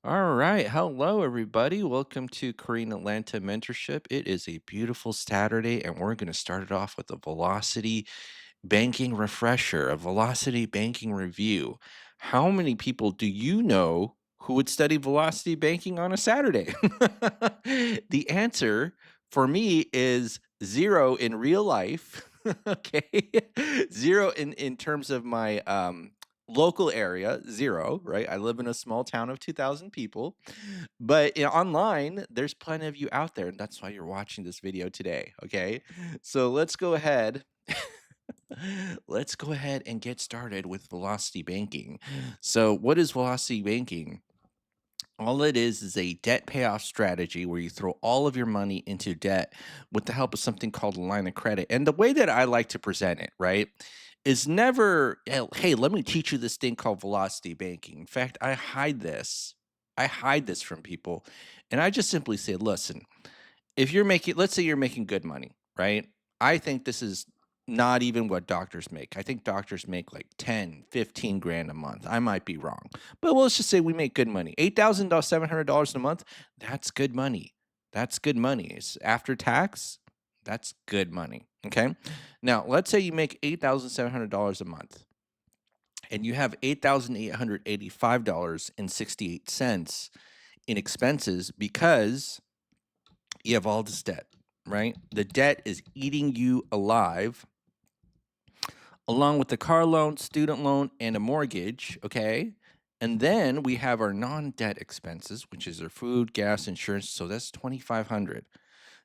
All right. Hello, everybody. Welcome to Korean Atlanta Mentorship. It is a beautiful Saturday, and we're going to start it off with a velocity banking refresher, a velocity banking review. How many people do you know who would study velocity banking on a Saturday? The answer for me is zero in real life. Okay. Zero in terms of my local area, zero, right? I live in a small town of 2,000 people. But online, there's plenty of you out there, and that's why you're watching this video today. Okay. So let's go ahead. Let's go ahead and get started with velocity banking. So, what is velocity banking? All it is a debt payoff strategy where you throw all of your money into debt with the help of something called a line of credit. And the way that I like to present it, right, is never, hey, let me teach you this thing called velocity banking. In fact, I hide this. I hide this from people. And I just simply say, listen, if you're making, let's say you're making good money, right? I think this is not even what doctors make. I think doctors make like 10, 15 grand a month. I might be wrong. But let's just say we make good money. $8,700 a month, that's good money. That's good money. It's after tax, that's good money. Okay? Now, let's say you make $8,700 a month and you have $8,885.68 in expenses because you have all this debt, right? The debt is eating you alive, along with the car loan, student loan, and a mortgage, okay? And then we have our non-debt expenses, which is our food, gas, insurance. So that's 2,500.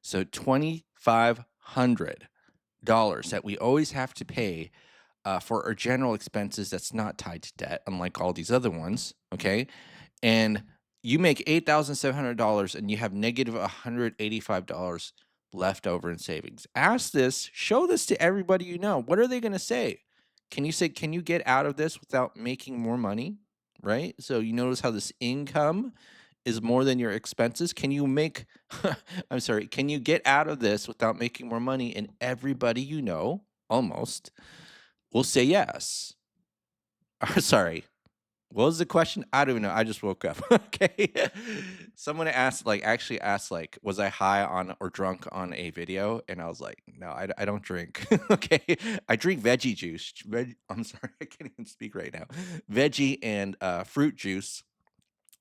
So $2,500 that we always have to pay for our general expenses that's not tied to debt, unlike all these other ones, okay? And you make $8,700 and you have negative $185 left over in savings. Ask this, show this to everybody you know. What are they going to say? Can you say, can you get out of this without making more money? Right? So you notice how this income is more than your expenses. Can you make, I'm sorry, can you get out of this without making more money? And everybody you know, almost, will say yes. Sorry, what was the question? I don't even know. I just woke up. Okay. Someone asked, like, actually asked, like, was I high on or drunk on a video? And I was like, no, I don't drink. Okay. I drink veggie juice. I'm sorry. I can't even speak right now. Veggie and fruit juice.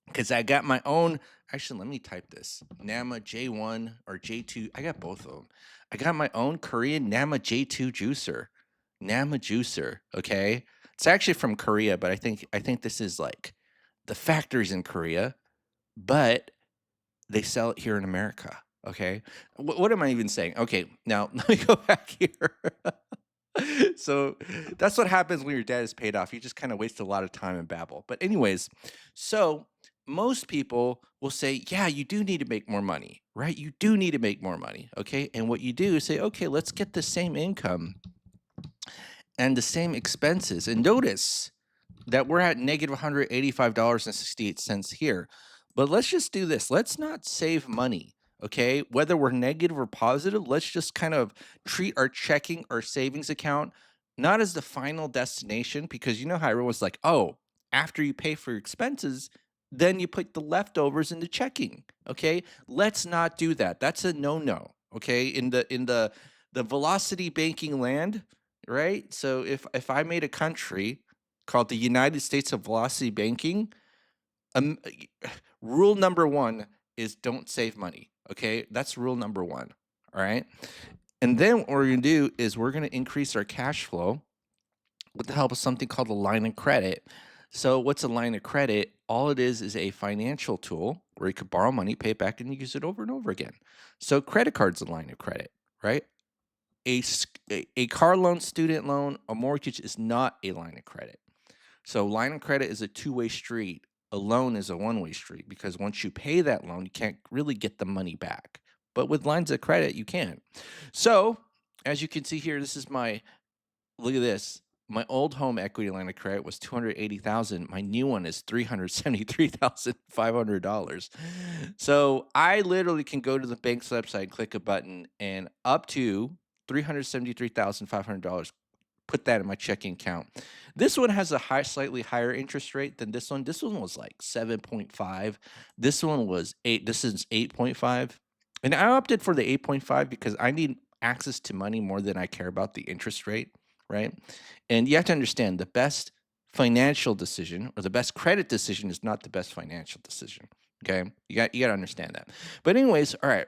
Because I got my own. Actually, let me type this Nama J1 or J2. I got both of them. I got my own Korean Nama J2 juicer. Nama juicer. Okay. It's actually from Korea, but I think this is like the factory's in Korea, but they sell it here in America. Okay. What am I even saying? Okay. Now let me go back here. So that's what happens when your debt is paid off. You just kind of waste a lot of time and babble. But, anyways, so most people will say, yeah, you do need to make more money, right? You do need to make more money. Okay. And what you do is say, okay, let's get the same income and the same expenses. And notice that we're at negative $185.68 here. But let's just do this. Let's not save money. Okay. Whether we're negative or positive, let's just kind of treat our checking or savings account not as the final destination, because you know how everyone's like, oh, after you pay for your expenses, then you put the leftovers into checking. Okay. Let's not do that. That's a no-no. Okay. In the velocity banking land, right? So if I made a country called the United States of Velocity Banking. Um, Rule number one is don't save money. Okay, that's rule number one. All right, and then what we're gonna do is we're gonna increase our cash flow with the help of something called a line of credit. So, what's a line of credit? All it is a financial tool where you could borrow money, pay it back, and use it over and over again. So, credit card's a line of credit, right? A car loan, student loan, a mortgage is not a line of credit. So line of credit is a two-way street. A loan is a one-way street because once you pay that loan, you can't really get the money back. But with lines of credit, you can. So as you can see here, this is look at this. My old home equity line of credit was 280,000. My new one is $373,500. So I literally can go to the bank's website, click a button, and up to $373,500 put that in my checking account. This one has a slightly higher interest rate than this one. This one was like 7.5. This one was 8. This is 8.5. And I opted for the 8.5 because I need access to money more than I care about the interest rate, right? And you have to understand the best financial decision or the best credit decision is not the best financial decision. Okay? You got to understand that. But anyways, all right.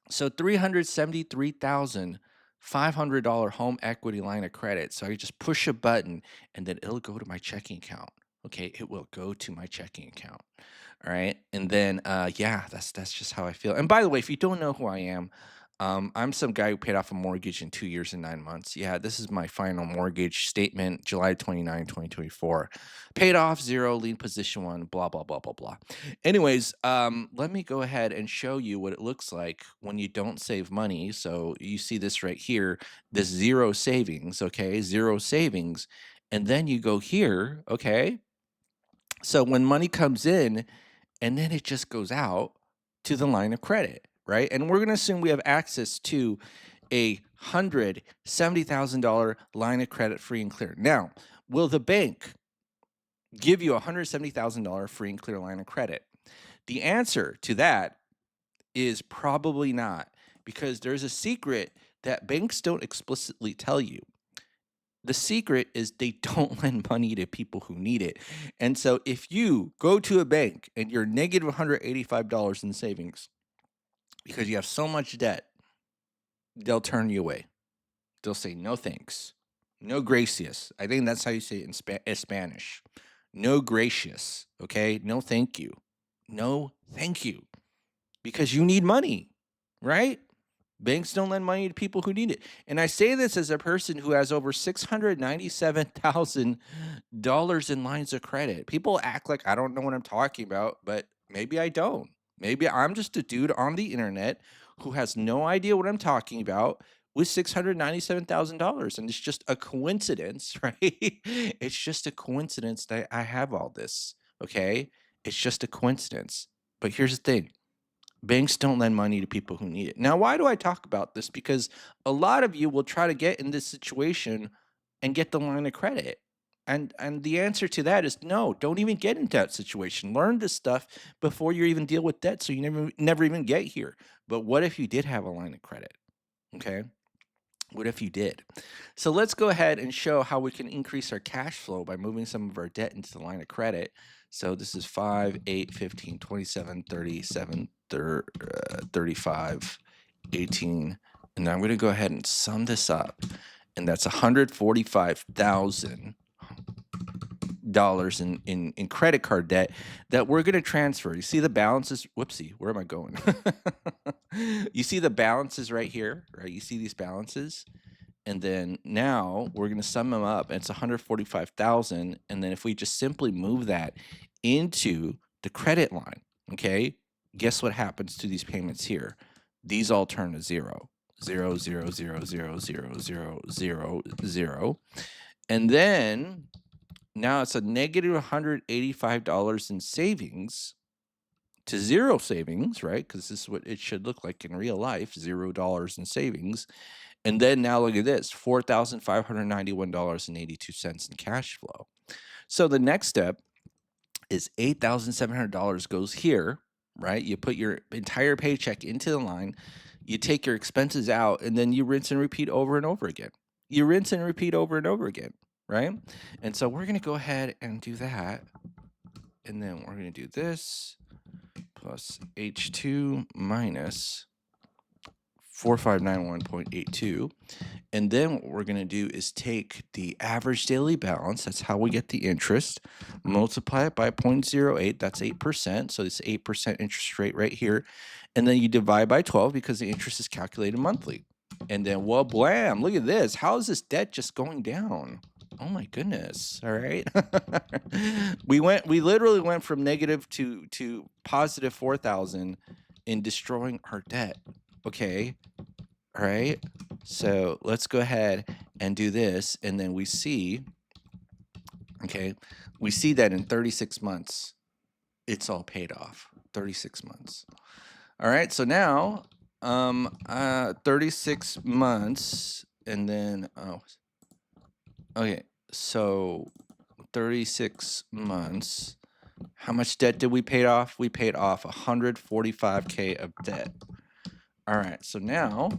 So $373,500 home equity line of credit. So I just push a button and then it'll go to my checking account. Okay, it will go to my checking account. All right, and then yeah, that's just how I feel. And by the way, if you don't know who I am, I'm some guy who paid off a mortgage in 2 years and 9 months. Yeah, this is my final mortgage statement, July 29, 2024. Paid off, zero, lien position one, blah blah blah blah blah. Anyways, let me go ahead and show you what it looks like when you don't save money. So you see this right here, this zero savings, okay, zero savings, and then you go here, okay. So when money comes in and then it just goes out to the line of credit, right? And we're going to assume we have access to a $170,000 line of credit free and clear. Now, will the bank give you a $170,000 free and clear line of credit? The answer to that is probably not, because there's a secret that banks don't explicitly tell you. The secret is they don't lend money to people who need it. And so if you go to a bank and you're negative $185 in savings because you have so much debt, they'll turn you away. They'll say, no thanks. No gracias. I think that's how you say it in Spanish. No gracious. Okay? No thank you. No thank you. Because you need money, right? Banks don't lend money to people who need it. And I say this as a person who has over $697,000 in lines of credit. People act like I don't know what I'm talking about, but maybe I don't. Maybe I'm just a dude on the internet who has no idea what I'm talking about with $697,000. And it's just a coincidence, right? It's just a coincidence that I have all this, okay? It's just a coincidence. But here's the thing. Banks don't lend money to people who need it. Now, why do I talk about this? Because a lot of you will try to get in this situation and get the line of credit. And the answer to that is no, don't even get into that situation. Learn this stuff before you even deal with debt so you never even get here. But what if you did have a line of credit? Okay? What if you did? So let's go ahead and show how we can increase our cash flow by moving some of our debt into the line of credit. So this is 5, 8, 15, 27, 37, 35, 18. And I'm going to go ahead and sum this up. And that's $145,000 in credit card debt that we're going to transfer. You see the balances? Whoopsie, where am I going? You see the balances right here, right? You see these balances? And then now we're going to sum them up. And it's 145,000. And then if we just simply move that into the credit line, okay, guess what happens to these payments here? These all turn to zero. 0, 0, 0, 0, 0, 0, 0, 0. And then now it's a negative $185 in savings to zero savings, right? Because this is what it should look like in real life, $0 in savings. And then now look at this, $4,591.82 in cash flow. So the next step is $8,700 goes here, right? You put your entire paycheck into the line, you take your expenses out, and then you rinse and repeat over and over again. You rinse and repeat over and over again, right? And so we're going to go ahead and do that. And then we're going to do this plus H2 minus 4591.82. And then what we're going to do is take the average daily balance, that's how we get the interest, multiply it by 0.08, that's 8%, so it's 8% interest rate right here, and then you divide by 12 because the interest is calculated monthly. And then, well, blam, look at this. How is this debt just going down? Oh my goodness. All right. we literally went from negative to positive 4,000 in destroying our debt. Okay. All right. So let's go ahead and do this. And then we see, okay, we see that in 36 months, it's all paid off. 36 months. All right. So now, 36 months, and then, Okay, so 36 months. How much debt did we pay off? We paid off 145K of debt. All right, so now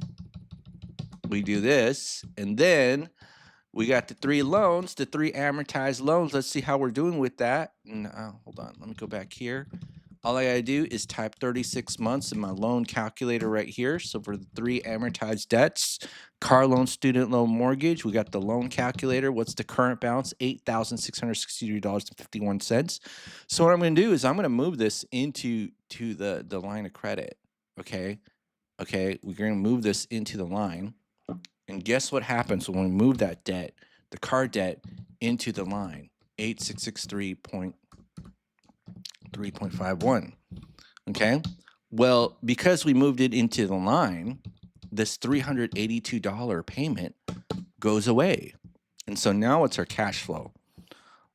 we do this, and then we got the 3 loans, the 3 amortized loans. Let's see how we're doing with that. Hold on, let me go back here. All I gotta do is type 36 months in my loan calculator right here. So for the 3 amortized debts, car loan, student loan, mortgage, we got the loan calculator. What's the current balance? $8,663.51. So what I'm gonna do is I'm gonna move this into the line of credit. Okay. Okay, we're gonna move this into the line. And guess what happens when we move that debt, the car debt, into the line? 8663.3.51. Okay. Well, because we moved it into the line, this $382 payment goes away. And so now it's our cash flow,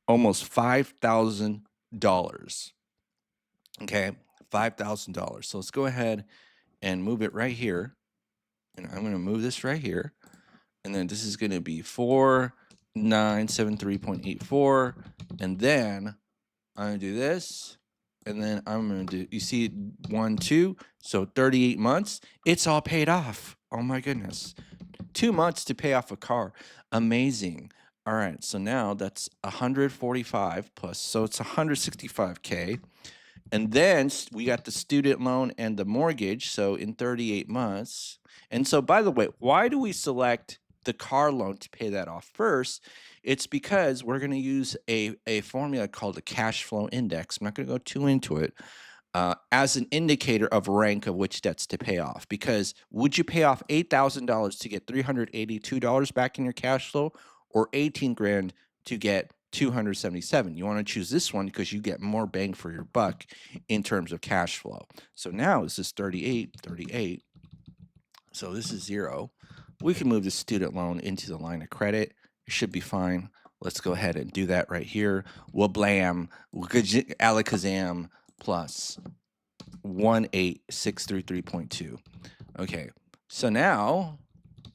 almost $5,000. Okay. $5,000. So let's go ahead and move it right here. And I'm going to move this right here. And then this is going to be 4973.84. And then I'm going to do this. And then I'm going to do, you see 1, 2, so 38 months. It's all paid off. Oh my goodness. 2 months to pay off a car. Amazing. All right, so now that's 145 plus, so it's 165K. And then we got the student loan and the mortgage, so in 38 months. And so, by the way, why do we select the car loan to pay that off first? It's because we're going to use a formula called a cash flow index. I'm not going to go too into it. As an indicator of rank of which debts to pay off. Because would you pay off $8,000 to get $382 back in your cash flow, or 18 grand to get 277? You want to choose this one because you get more bang for your buck in terms of cash flow. So now this is 38, 38. So this is 0. We can move the student loan into the line of credit. It should be fine. Let's go ahead and do that right here. Wablam, alakazam, plus 18633.2. Okay, so now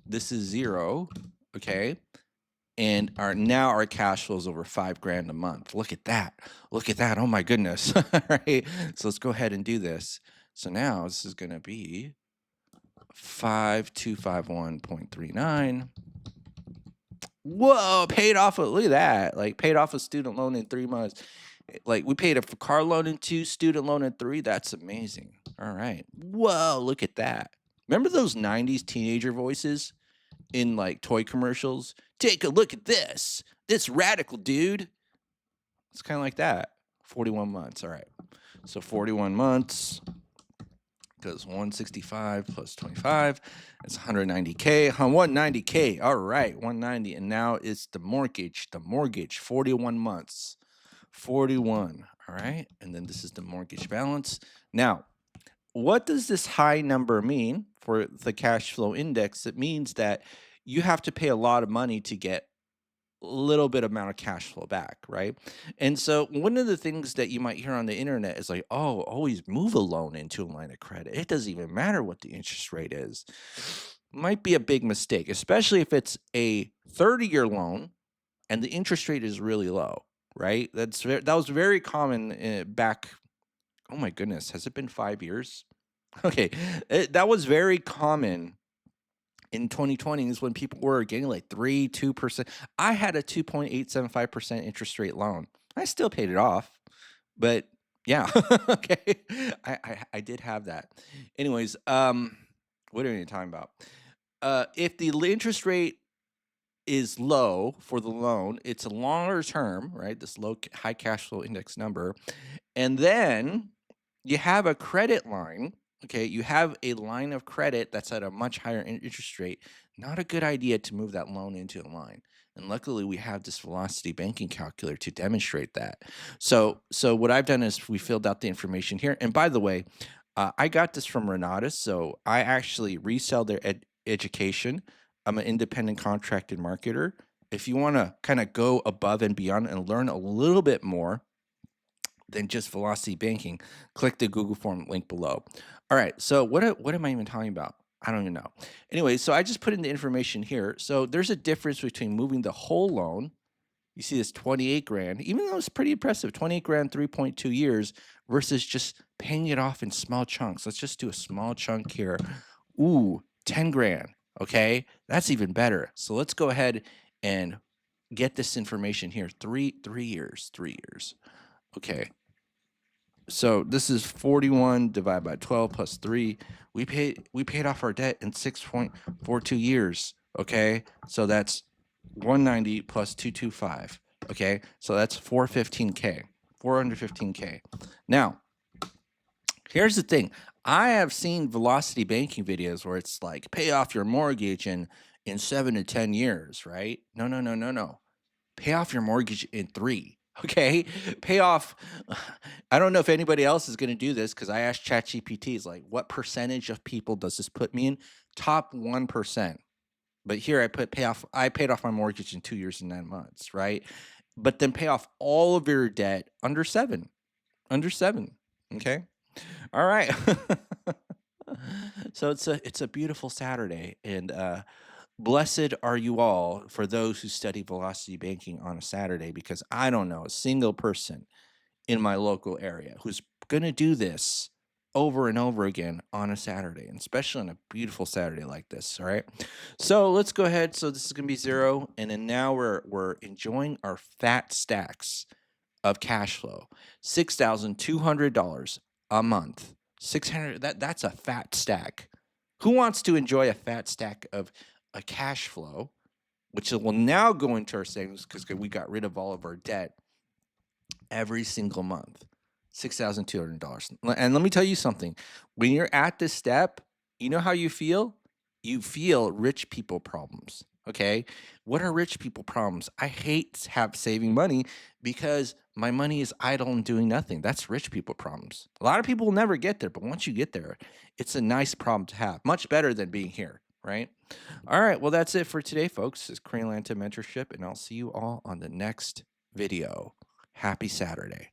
this is 0. Okay, and our cash flow is over $5,000 a month. Look at that. Look at that. Oh my goodness. All right, so let's go ahead and do this. So now this is going to be 5251.39. Whoa, paid off. Look at that. Like, paid off a student loan in 3 months. Like, we paid a car loan in 2, student loan in 3. That's amazing. All right. Whoa, look at that. Remember those 90s teenager voices in like toy commercials? Take a look at this. This radical dude. It's kind of like that. 41 months. All right. So 41 months goes 165 plus 25. It's 190K. 190K. All right. 190. And now it's the mortgage. The mortgage, 41 months. 41. All right. And then this is the mortgage balance. Now, what does this high number mean for the cash flow index? It means that you have to pay a lot of money to get a little bit amount of cash flow back, right? And so one of the things that you might hear on the internet is like, oh, always move a loan into a line of credit. It doesn't even matter what the interest rate is. Might be a big mistake, especially if it's a 30-year loan and the interest rate is really low, right? That was very common back. Oh my goodness, has it been 5 years? Okay, that was very common in 2020 is when people were getting like 2%. I had a 2.875% interest rate loan. I still paid it off, but yeah, okay. I did have that. Anyways, what are we talking about? If the interest rate is low for the loan, it's a longer term, right? This high cash flow index number, and then you have a credit line. Okay, you have a line of credit that's at a much higher interest rate. Not a good idea to move that loan into a line. And luckily, we have this Velocity banking calculator to demonstrate that. So what I've done is we filled out the information here. And by the way, I got this from Renatus. So I actually resell their education. I'm an independent contracted marketer. If you want to kind of go above and beyond and learn a little bit more than just Velocity banking, click the Google form link below. All right, so what am I even talking about? I don't even know. Anyway, so I just put in the information here. So there's a difference between moving the whole loan. You see this 28 grand, even though it's pretty impressive, 28 grand, 3.2 years versus just paying it off in small chunks. Let's just do a small chunk here. Ooh, 10 grand. Okay. That's even better. So let's go ahead and get this information here. 3 years, 3 years. Okay. So this is 41 divided by 12 plus 3. We paid off our debt in 6.42 years. Okay. So that's 190 plus 225. Okay. So that's 415K. 415K. Now, here's the thing. I have seen velocity banking videos where it's like pay off your mortgage in 7 to 10 years, right? No, no, no, no, no. Pay off your mortgage in 3. Okay? Pay off I don't know if anybody else is going to do this cuz I asked ChatGPT is like what percentage of people does this put me in? Top 1%. But here I paid off my mortgage in 2 years and 9 months, right? But then pay off all of your debt under 7. Under 7. Okay? All right. So it's a beautiful Saturday and blessed are you all for those who study velocity banking on a Saturday because I don't know a single person in my local area who's going to do this over and over again on a Saturday, and especially on a beautiful Saturday like this. All right. So let's go ahead. So this is going to be 0. And then now we're enjoying our fat stacks of cash flow. $6,200 a month. 600 that's a fat stack. Who wants to enjoy a fat stack of a cash flow, which will now go into our savings because we got rid of all of our debt every single month? $6,200. And let me tell you something. When you're at this step, you know how you feel? You feel rich people problems. Okay. What are rich people problems? I hate saving money because my money is idle and doing nothing. That's rich people problems. A lot of people will never get there, but once you get there, it's a nice problem to have. Much better than being here, right? All right. Well, that's it for today, folks. This is Crane Lanta Mentorship, and I'll see you all on the next video. Happy Saturday.